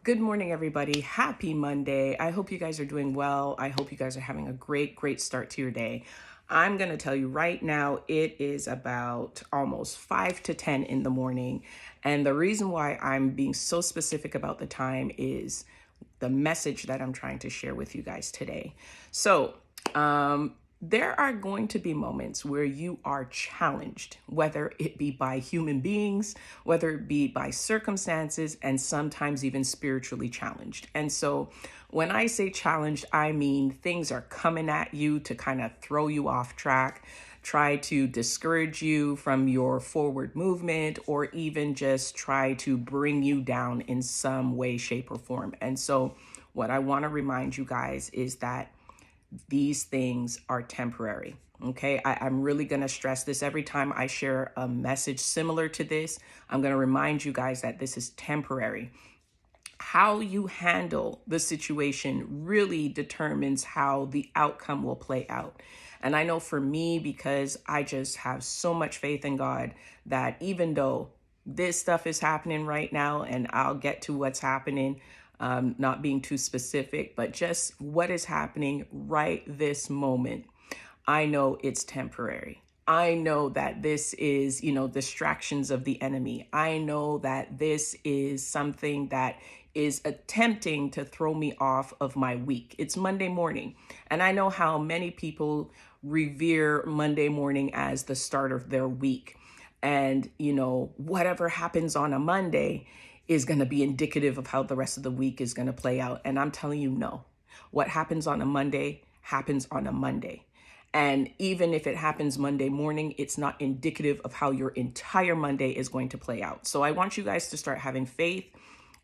Good morning, everybody. Happy Monday. I hope you guys are doing well. I hope you guys are having a great start to your day. I'm going to tell you right now, it is about almost 5 to 10 in the morning. And the reason why I'm being so specific about the time is the message that I'm trying to share with you guys today. So, there are going to be moments where you are challenged, whether it be by human beings, whether it be by circumstances, and sometimes even spiritually challenged. And so when I say challenged, I mean things are coming at you to kind of throw you off track, try to discourage you from your forward movement, or even just try to bring you down in some way, shape, or form. And so what I want to remind you guys is that these things are temporary. Okay, I'm really going to stress this every time I share a message similar to this. I'm going to remind you guys that this is temporary. How you handle the situation really determines how the outcome will play out. And I know for me, because I just have so much faith in God, that even though this stuff is happening right now, and I'll get to what's happening, not being too specific, but just what is happening right this moment, I know it's temporary. I know that this is, distractions of the enemy. I know that this is something that is attempting to throw me off of my week. It's Monday morning. And I know how many people revere Monday morning as the start of their week. And, whatever happens on a Monday is going to be indicative of how the rest of the week is going to play out. And I'm telling you, no. What happens on a Monday happens on a Monday. And even if it happens Monday morning, it's not indicative of how your entire Monday is going to play out. So I want you guys to start having faith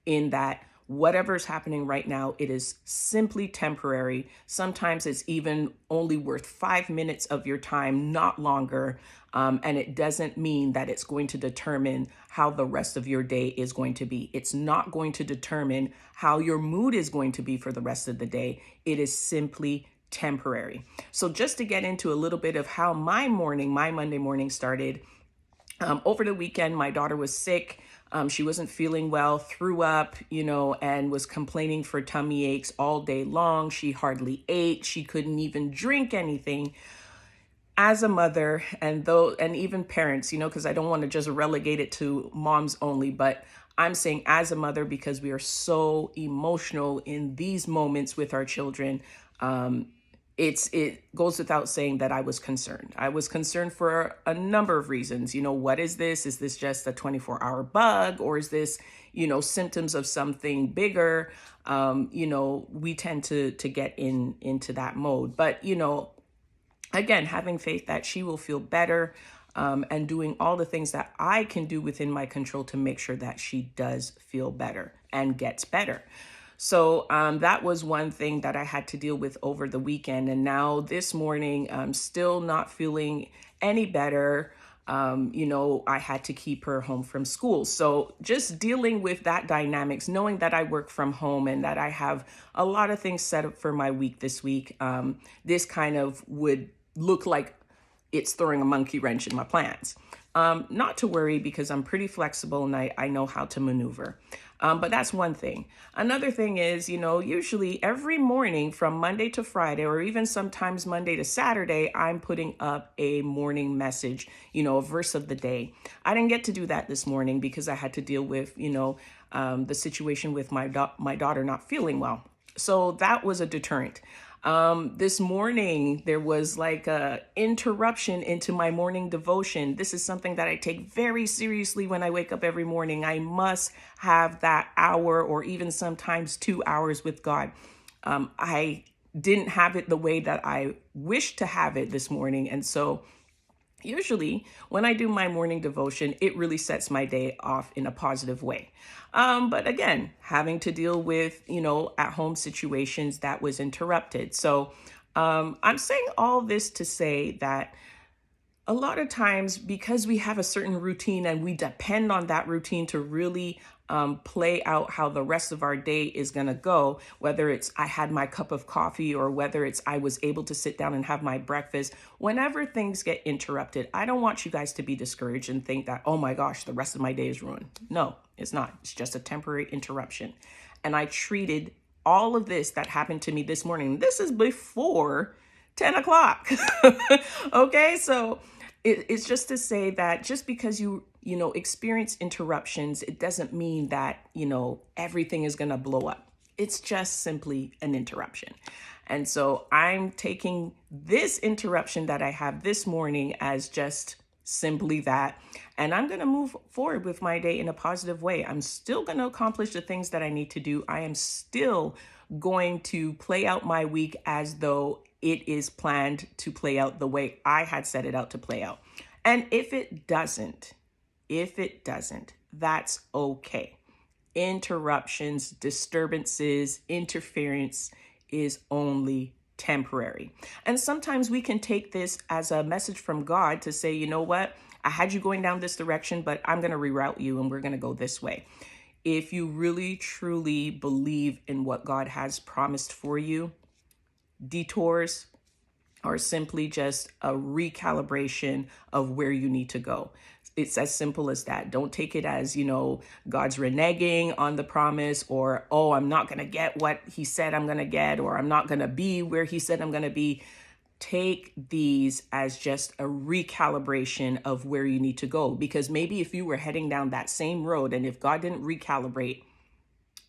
in that whatever's happening right now, it is simply temporary. Sometimes it's even only worth 5 minutes of your time, not longer. And it doesn't mean that it's going to determine how the rest of your day is going to be. It's not going to determine how your mood is going to be for the rest of the day. It is simply temporary. So just to get into a little bit of how my Monday morning started, over the weekend, my daughter was sick. She wasn't feeling well, threw up, and was complaining for tummy aches all day long. She hardly ate. She couldn't even drink anything. As a mother, and even parents, because I don't want to just relegate it to moms only, but I'm saying as a mother, because we are so emotional in these moments with our children, it goes without saying that I was concerned. I was concerned for a number of reasons. What is this? Is this just a 24-hour bug, or is this, symptoms of something bigger? We tend to get into that mode. But, again, having faith that she will feel better, and doing all the things that I can do within my control to make sure that she does feel better and gets better. So that was one thing that I had to deal with over the weekend. And now this morning, I'm still not feeling any better. I had to keep her home from school. So just dealing with that dynamics, knowing that I work from home and that I have a lot of things set up for my week this week, this kind of would look like it's throwing a monkey wrench in my plans. Not to worry, because I'm pretty flexible and I know how to maneuver. But that's one thing. Another thing is, usually every morning from Monday to Friday, or even sometimes Monday to Saturday, I'm putting up a morning message, a verse of the day. I didn't get to do that this morning because I had to deal with, the situation with my daughter not feeling well. So that was a deterrent. This morning, there was like a interruption into my morning devotion. This is something that I take very seriously when I wake up every morning. I must have that hour or even sometimes 2 hours with God. I didn't have it the way that I wished to have it this morning. And so usually when I do my morning devotion, it really sets my day off in a positive way. But again, having to deal with, at home situations that was interrupted. So I'm saying all this to say that a lot of times, because we have a certain routine and we depend on that routine to really play out how the rest of our day is going to go, whether it's I had my cup of coffee or whether it's I was able to sit down and have my breakfast. Whenever things get interrupted, I don't want you guys to be discouraged and think that, oh my gosh, the rest of my day is ruined. No, it's not. It's just a temporary interruption. And I treated all of this that happened to me this morning. This is before 10 o'clock. Okay, so it's just to say that just because you experience interruptions, it doesn't mean that, everything is going to blow up. It's just simply an interruption. And so I'm taking this interruption that I have this morning as just simply that. And I'm going to move forward with my day in a positive way. I'm still going to accomplish the things that I need to do. I am still going to play out my week as though it is planned to play out the way I had set it out to play out. And if it doesn't, that's okay. Interruptions, disturbances, interference is only temporary. And sometimes we can take this as a message from God to say, you know what? I had you going down this direction, but I'm going to reroute you and we're going to go this way. If you really, truly believe in what God has promised for you, detours are simply just a recalibration of where you need to go. It's as simple as that. Don't take it as, God's reneging on the promise, or, oh, I'm not going to get what he said I'm going to get, or I'm not going to be where he said I'm going to be. Take these as just a recalibration of where you need to go. Because maybe if you were heading down that same road and if God didn't recalibrate,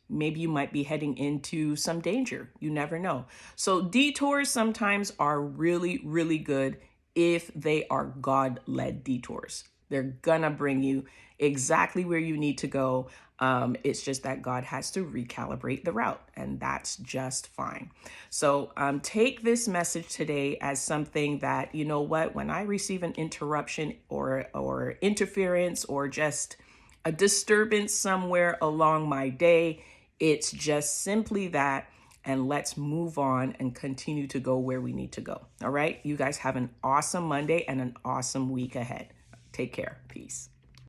maybe you might be heading into some danger. You never know. So detours sometimes are really, really good if they are God-led detours. They're gonna bring you exactly where you need to go. It's just that God has to recalibrate the route, and that's just fine. So take this message today as something that, you know what, when I receive an interruption or interference or just a disturbance somewhere along my day, it's just simply that, and let's move on and continue to go where we need to go. All right, you guys have an awesome Monday and an awesome week ahead. Take care. Peace.